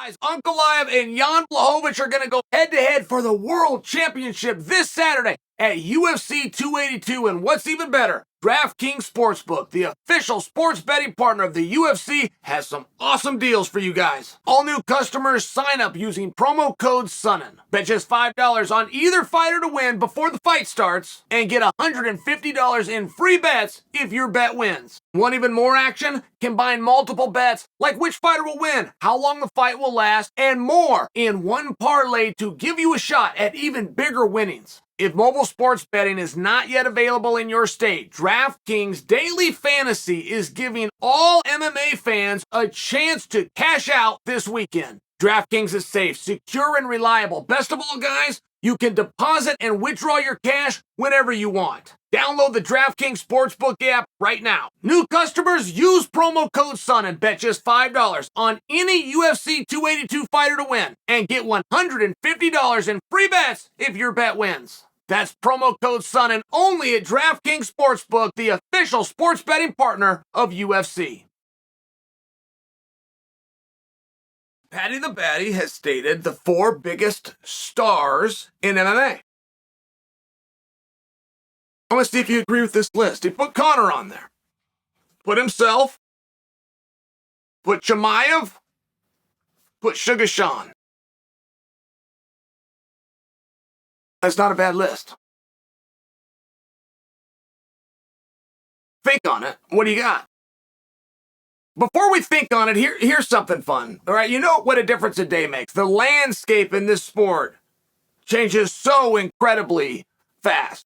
Guys, Uncle Live and Jan Blachowicz are going to go head-to-head for the World Championship this Saturday at UFC 282. And what's even better, DraftKings Sportsbook, the official sports betting partner of the UFC, has some awesome deals for you guys. All new customers sign up using promo code Sonnen. Bet just $5 on either fighter to win before the fight starts and get $150 in free bets if your bet wins. Want even more action? Combine multiple bets like which fighter will win, how long the fight will last, and more in one parlay to give you a shot at even bigger winnings. If mobile sports betting is not yet available in your state, DraftKings Daily Fantasy is giving all MMA fans a chance to cash out this weekend. DraftKings is safe, secure, and reliable. Best of all, guys, you can deposit and withdraw your cash whenever you want. Download the DraftKings Sportsbook app right now. New customers, use promo code SON and bet just $5 on any UFC 282 fighter to win and get $150 in free bets if your bet wins. That's promo code SON and only at DraftKings Sportsbook, the official sports betting partner of UFC. Paddy the Baddy has stated the 4 biggest stars in MMA. I want to see if you agree with this list. He put Conor on there. Put himself. Put Chimaev. Put Sugar Sean. That's not a bad list. Think on it. What do you got? Before we think on it, here's something fun. All right, you know what a difference a day makes. The landscape in this sport changes so incredibly fast.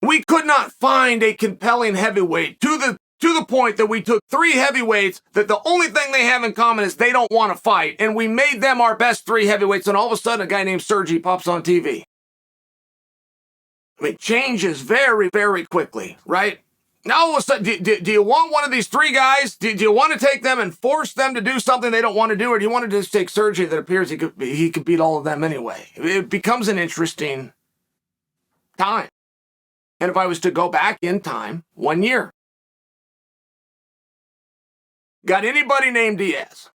We could not find a compelling heavyweight to the point that we took 3 heavyweights that the only thing they have in common is they don't want to fight, and we made them our best 3 heavyweights, and all of a sudden a guy named Sergey pops on TV. I mean, changes very, very quickly, right? Now all of a sudden, do you want one of these 3 guys? Do you want to take them and force them to do something they don't want to do, or do you want to just take Sergey that appears he could beat all of them anyway? It becomes an interesting time. And if I was to go back in time, 1 year, got anybody named Diaz?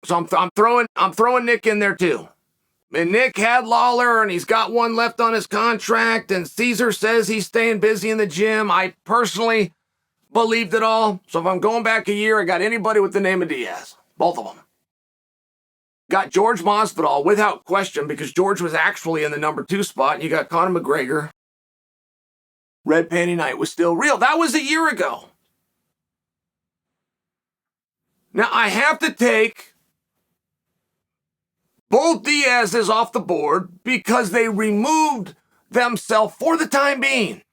So I'm throwing Nick in there too. And Nick had Lawler, and he's got 1 left on his contract, and Caesar says he's staying busy in the gym. I personally believed it all. So if I'm going back a year, I got anybody with the name of Diaz. Both of them. Got George Masvidal without question, because George was actually in the number 2 spot. You got Conor McGregor. Red Panty Night was still real. That was a year ago. Now, I have to take both Diaz's off the board because they removed themselves for the time being.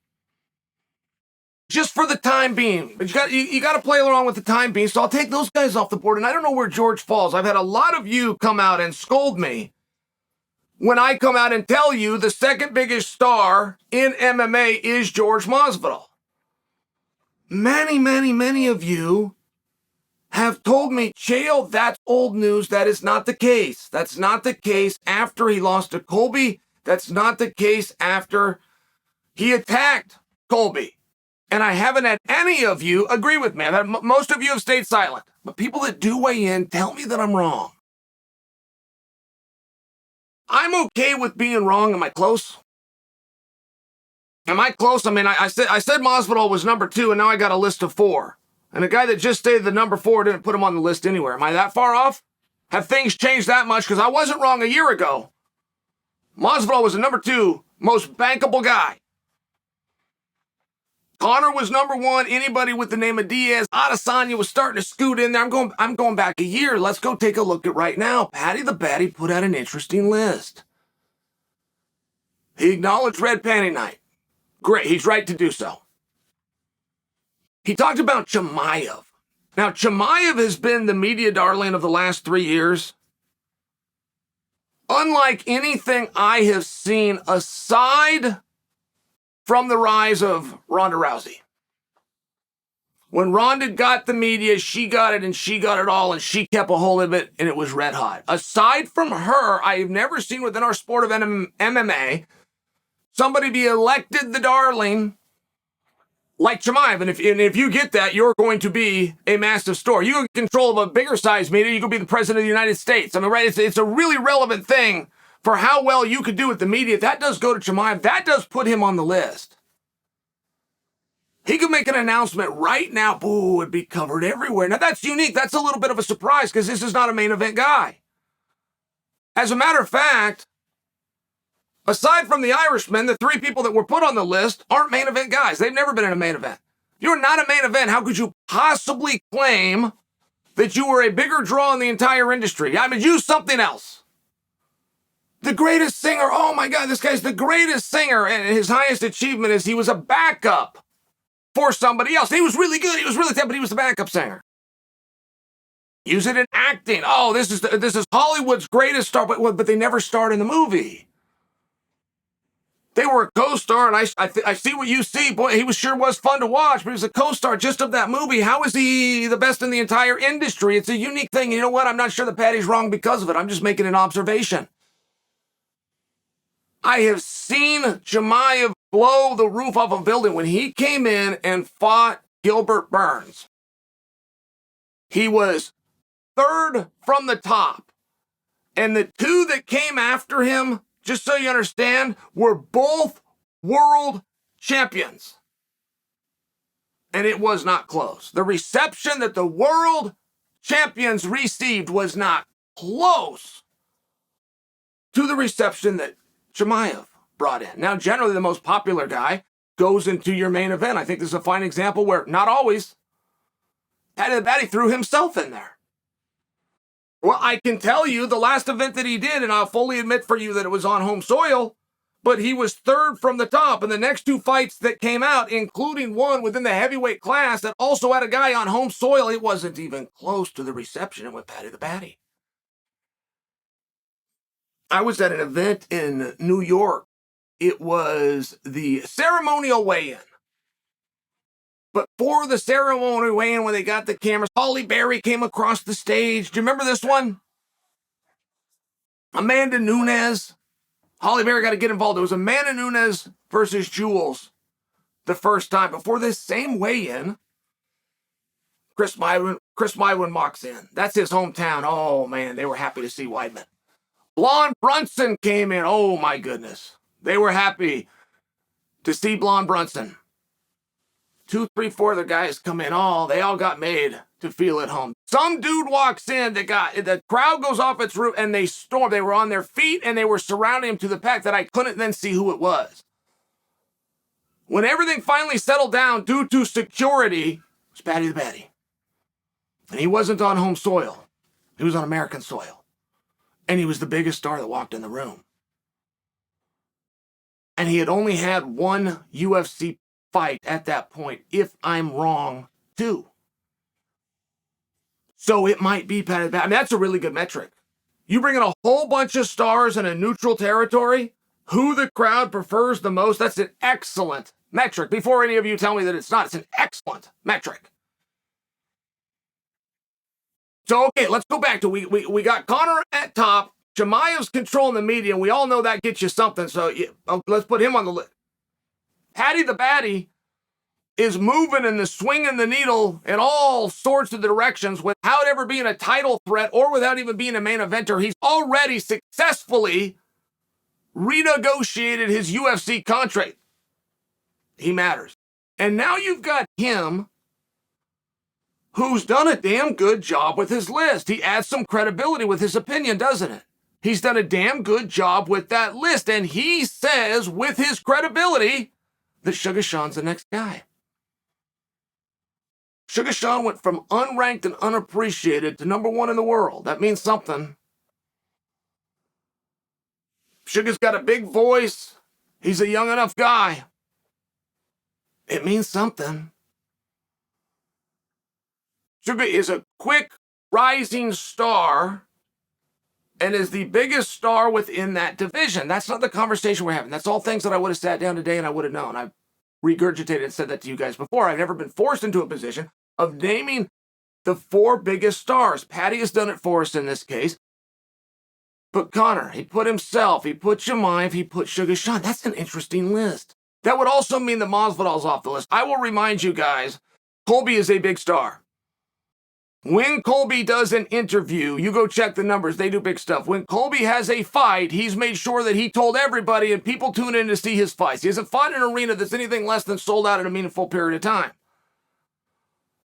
Just for the time being. But you got to play along with the time being, so I'll take those guys off the board, and I don't know where George falls. I've had a lot of you come out and scold me when I come out and tell you the second biggest star in MMA is George Masvidal. Many, many, many of you have told me, Chael, that's old news. That is not the case. That's not the case after he lost to Colby. That's not the case after he attacked Colby. And I haven't had any of you agree with me. I've had most of you have stayed silent. But people that do weigh in tell me that I'm wrong. I'm okay with being wrong. Am I close? Am I close? I mean, I said Masvidal was number 2, and now I got a list of 4. And a guy that just stayed the number 4 didn't put him on the list anywhere. Am I that far off? Have things changed that much? Because I wasn't wrong a year ago. Masvidal was the number 2 most bankable guy. Conor was number 1. Anybody with the name of Diaz. Adesanya was starting to scoot in there. I'm going back a year. Let's go take a look at right now. Paddy the Baddy put out an interesting list. He acknowledged Red Panty Night. Great. He's right to do so. He talked about Chimaev. Now, Chimaev has been the media darling of the last 3 years. Unlike anything I have seen aside from the rise of Ronda Rousey. When Ronda got the media, she got it, and she got it all, and she kept a hold of it, and it was red hot. Aside from her, I have never seen within our sport of MMA somebody be elected the darling like Chimaev. And if you get that, you're going to be a massive star. You get control of a bigger size media, you could be the president of the United States. I mean, right? It's a really relevant thing for how well you could do with the media. That does go to Chimaev. That does put him on the list. He could make an announcement right now. Boo, it'd be covered everywhere. Now, that's unique. That's a little bit of a surprise because this is not a main event guy. As a matter of fact, aside from the Irishmen, the three people that were put on the list aren't main event guys. They've never been in a main event. If you're not a main event, how could you possibly claim that you were a bigger draw in the entire industry? I mean, use something else. The greatest singer, oh my God, this guy's the greatest singer, and his highest achievement is he was a backup for somebody else. He was really good. He was really talented, but he was the backup singer. Use it in acting. Oh, this is Hollywood's greatest star, but they never starred in the movie. They were a co-star, and I see what you see. Boy, he sure was fun to watch, but he was a co-star just of that movie. How is he the best in the entire industry? It's a unique thing. You know what? I'm not sure that Paddy's wrong because of it. I'm just making an observation. I have seen Chimaev blow the roof off a building when he came in and fought Gilbert Burns. He was third from the top. And the two that came after him, just so you understand, were both world champions. And it was not close. The reception that the world champions received was not close to the reception that Chimaev brought in. Now, generally, the most popular guy goes into your main event. I think this is a fine example where, not always, Paddy threw himself in there. Well, I can tell you the last event that he did, and I'll fully admit for you that it was on home soil, but he was third from the top. And the next two fights that came out, including one within the heavyweight class that also had a guy on home soil, it wasn't even close to the reception. It went Paddy the Baddy. I was at an event in New York. It was the ceremonial weigh-in. But for the ceremonial weigh-in, when they got the cameras, Holly Berry came across the stage. Do you remember this one? Amanda Nunes. Holly Berry got to get involved. It was Amanda Nunes versus Jules the first time. Before this same weigh-in, Chris Weidman walks in. That's his hometown. Oh, man, they were happy to see Weidman. Blonde Brunson came in. Oh, my goodness. They were happy to see Blonde Brunson. 2, 3, 4 other guys come in. Oh, they all got made to feel at home. Some dude walks in the crowd goes off its roof and they storm. They were on their feet and they were surrounding him to the pack that I couldn't then see who it was. When everything finally settled down due to security, it was Paddy the Baddy. And he wasn't on home soil. He was on American soil. And he was the biggest star that walked in the room. And he had only had one UFC fight at that point, if I'm wrong, too. So it might be Paddy. I mean, that's a really good metric. You bring in a whole bunch of stars in a neutral territory, who the crowd prefers the most, that's an excellent metric. Before any of you tell me that it's not, it's an excellent metric. So, okay, let's go back to, we got Conor at top, Chimaev's controlling the media, and we all know that gets you something, so let's put him on the list. Paddy the Baddy is moving and swinging the needle in all sorts of directions without ever being a title threat or without even being a main eventer. He's already successfully renegotiated his UFC contract. He matters. And now you've got him who's done a damn good job with his list. He adds some credibility with his opinion, doesn't it? He's done a damn good job with that list. And he says, with his credibility, that Sugar Sean's the next guy. Sugar Sean went from unranked and unappreciated to #1 in the world. That means something. Sugar's got a big voice. He's a young enough guy. It means something. Sugar is a quick rising star and is the biggest star within that division. That's not the conversation we're having. That's all things that I would have sat down today and I would have known. I've regurgitated and said that to you guys before. I've never been forced into a position of naming the 4 biggest stars. Paddy has done it for us in this case. But Conor, he put himself, he put Chimaev, he put Sugar Sean. That's an interesting list. That would also mean that Masvidal's off the list. I will remind you guys, Colby is a big star. When Colby does an interview, you go check the numbers. They do big stuff. When Colby has a fight, he's made sure that he told everybody, and people tune in to see his fights. He hasn't fought in an arena that's anything less than sold out in a meaningful period of time.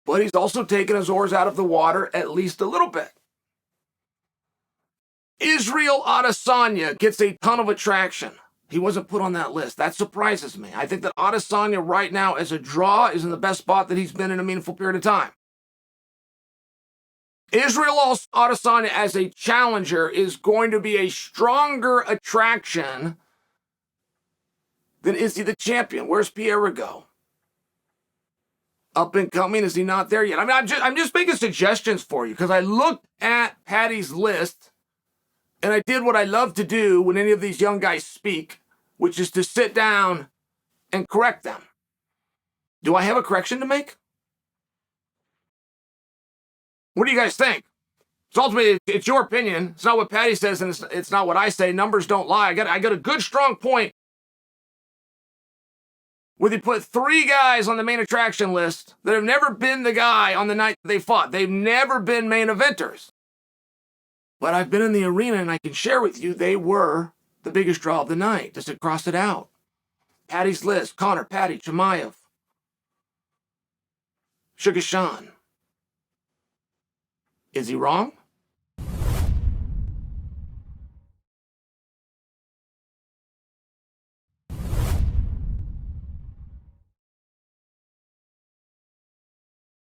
But he's also taken his oars out of the water at least a little bit. Israel Adesanya gets a ton of attraction. He wasn't put on that list. That surprises me. I think that Adesanya right now as a draw is in the best spot that he's been in a meaningful period of time. Israel Adesanya as a challenger is going to be a stronger attraction than Izzy the champion. Where's Pierre go? Up and coming, is he not there yet? I mean, I'm just making suggestions for you because I looked at Paddy's list and I did what I love to do when any of these young guys speak, which is to sit down and correct them. Do I have a correction to make? What do you guys think? So ultimately, it's your opinion. It's not what Paddy says, and it's not what I say. Numbers don't lie. I got a good, strong point where they put 3 guys on the main attraction list that have never been the guy on the night they fought. They've never been main eventers. But I've been in the arena, and I can share with you they were the biggest draw of the night. Just to cross it out. Paddy's list: Conor, Paddy, Chimaev, Sugar Sean. Is he wrong?